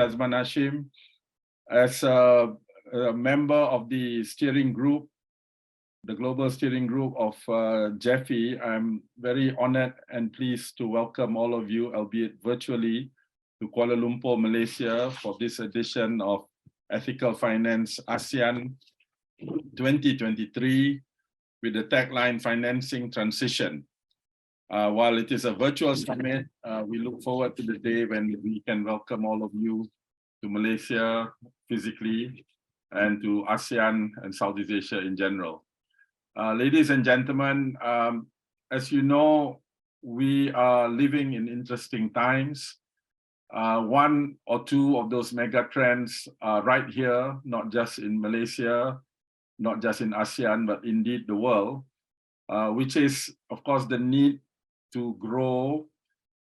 Azman as a member of the steering group, the global steering group of GEFI. I'm very honored and pleased to welcome all of you, albeit virtually, to Kuala Lumpur, Malaysia, for this edition of Ethical Finance ASEAN 2023 with the tagline Financing Transition. While it is a virtual summit, we look forward to the day when we can welcome all of you to Malaysia physically and to ASEAN and Southeast Asia in general. Ladies and gentlemen, as you know, we are living in interesting times. One or two of those mega trends are right here, not just in Malaysia, not just in ASEAN, but indeed the world, which is, of course, the need to grow,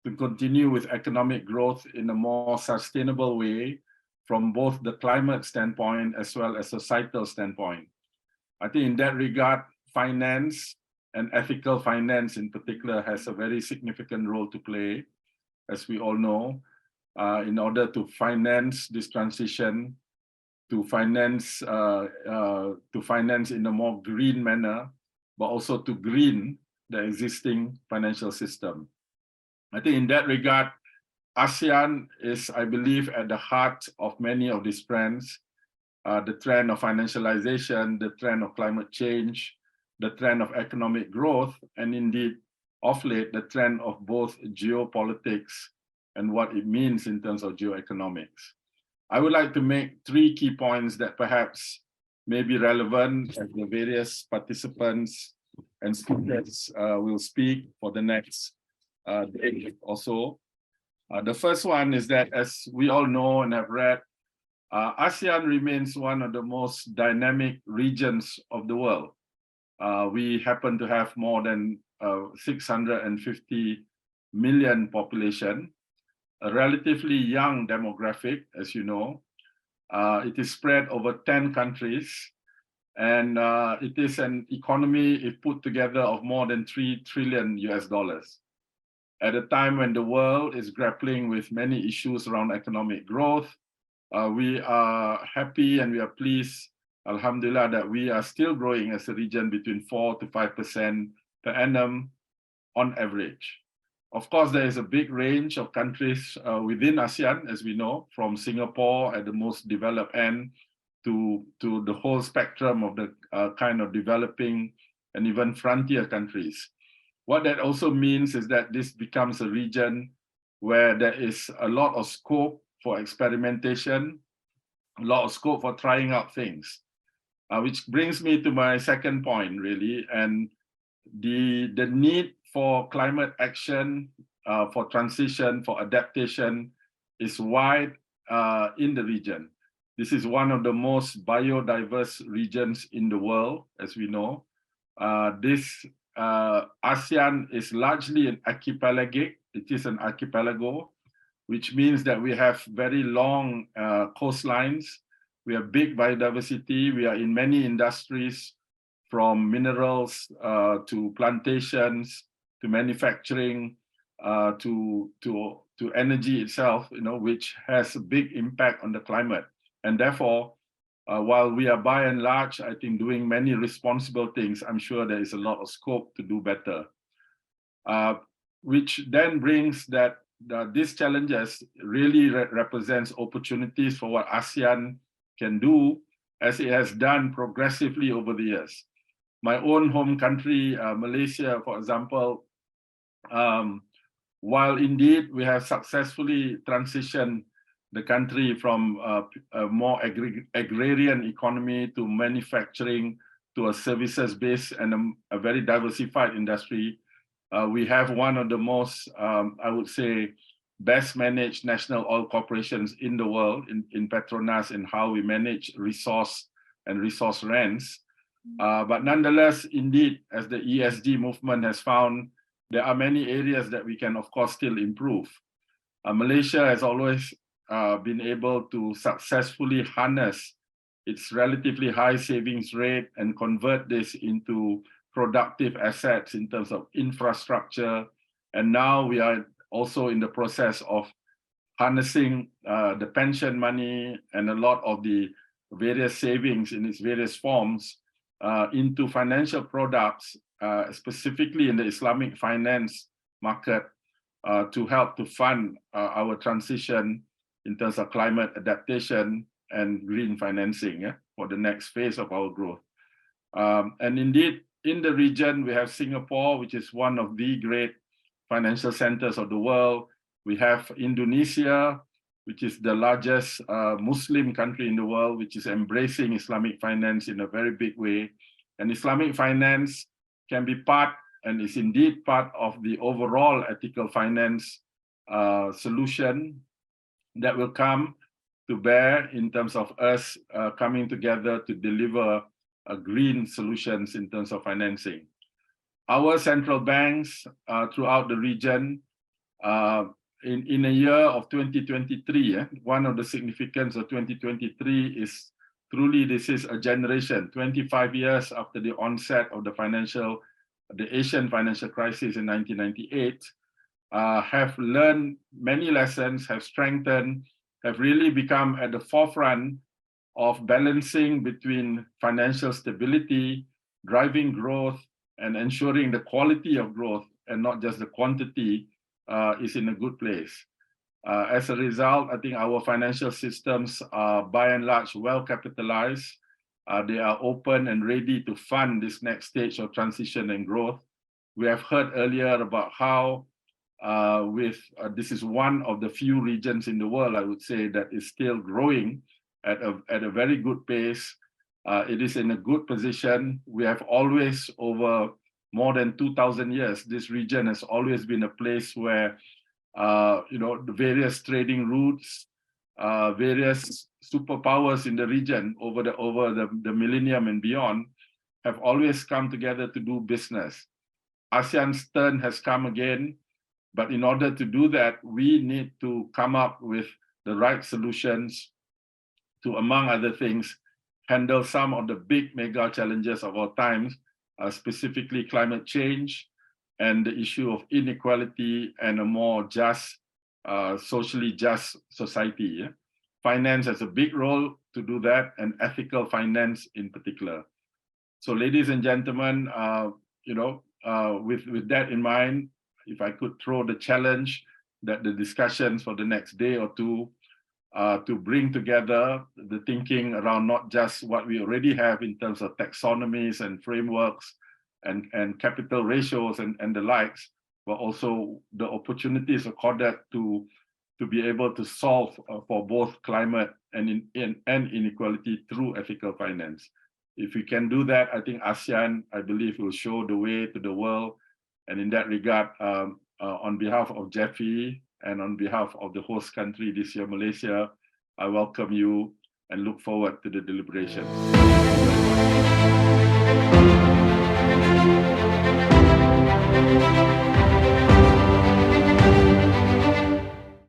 to continue with economic growth in a more sustainable way from both the climate standpoint as well as societal standpoint. I think in that regard, finance and ethical finance in particular has a very significant role to play, as we all know, in order to finance this transition, to finance in a more green manner, but also to green the existing financial system. I think in that regard, ASEAN is, I believe, at the heart of many of these trends, the trend of financialization, the trend of climate change, the trend of economic growth, and indeed, of late, the trend of both geopolitics and what it means in terms of geoeconomics. I would like to make three key points that perhaps may be relevant as the various participants and speakers will speak for the next day or so. The first one is that, as we all know and have read, ASEAN remains one of the most dynamic regions of the world. We happen to have more than 650 million population, a relatively young demographic, as you know. It is spread over 10 countries, and it is an economy, if put together, of more than $3 trillion. At a time when the world is grappling with many issues around economic growth, we are happy and we are pleased, alhamdulillah, that we are still growing as a region between 4 to 5% per annum on average. Of course, there is a big range of countries within ASEAN, as we know, from Singapore at the most developed end to the whole spectrum of the kind of developing and even frontier countries. What that also means is that this becomes a region where there is a lot of scope for experimentation, a lot of scope for trying out things, which brings me to my second point, really, and the need for climate action, for transition, for adaptation is wide in the region. This is one of the most biodiverse regions in the world, as we know. ASEAN is largely an archipelagic. It is an archipelago, which means that we have very long coastlines. We have big biodiversity. We are in many industries, from minerals to plantations, to manufacturing, to energy itself, which has a big impact on the climate. And therefore, while we are by and large, I think, doing many responsible things, I'm sure there is a lot of scope to do better. Which then brings that these challenges really represents opportunities for what ASEAN can do, as it has done progressively over the years. My own home country, Malaysia, for example, while indeed we have successfully transitioned the country from a more agrarian economy to manufacturing to a services-based and a very diversified industry, we have one of the most, I would say, best managed national oil corporations in the world in Petronas, in how we manage resource and resource rents. But nonetheless, indeed, as the ESG movement has found, there are many areas that we can, of course, still improve. Malaysia has always been able to successfully harness its relatively high savings rate and convert this into productive assets in terms of infrastructure. And now we are also in the process of harnessing the pension money and a lot of the various savings in its various forms into financial products, specifically in the Islamic finance market, to help to fund our transition in terms of climate adaptation and green financing for the next phase of our growth. And indeed, in the region, we have Singapore, which is one of the great financial centers of the world. We have Indonesia, which is the largest Muslim country in the world, which is embracing Islamic finance in a very big way. And Islamic finance can be part, and is indeed part of the overall ethical finance solution that will come to bear in terms of us coming together to deliver green solutions in terms of financing. Our central banks throughout the region, in a year of 2023, one of the significance of 2023 is truly this is a generation, 25 years after the onset of the Asian financial crisis in 1998, have learned many lessons, have strengthened, have really become at the forefront of balancing between financial stability, driving growth, and ensuring the quality of growth and not just the quantity is in a good place. As a result, I think our financial systems are by and large well capitalized. They are open and ready to fund this next stage of transition and growth. We have heard earlier about how this is one of the few regions in the world, I would say, that is still growing at a very good pace. It is in a good position. We have always, over more than 2,000 years, this region has always been a place where the various trading routes, various superpowers in the region over the millennium and beyond have always come together to do business. ASEAN's turn has come again, but in order to do that, we need to come up with the right solutions to, among other things, handle some of the big mega challenges of our times, specifically climate change and the issue of inequality and a more just, socially just society. Finance has a big role to do that, and ethical finance in particular. So, ladies and gentlemen, with that in mind, if I could throw the challenge that the discussions for the next day or two to bring together the thinking around not just what we already have in terms of taxonomies and frameworks and capital ratios and the likes, but also the opportunities accorded to be able to solve for both climate and inequality through ethical finance. If we can do that, I think ASEAN, I believe, will show the way to the world. And in that regard, on behalf of GEFI and on behalf of the host country this year, Malaysia, I welcome you and look forward to the deliberations.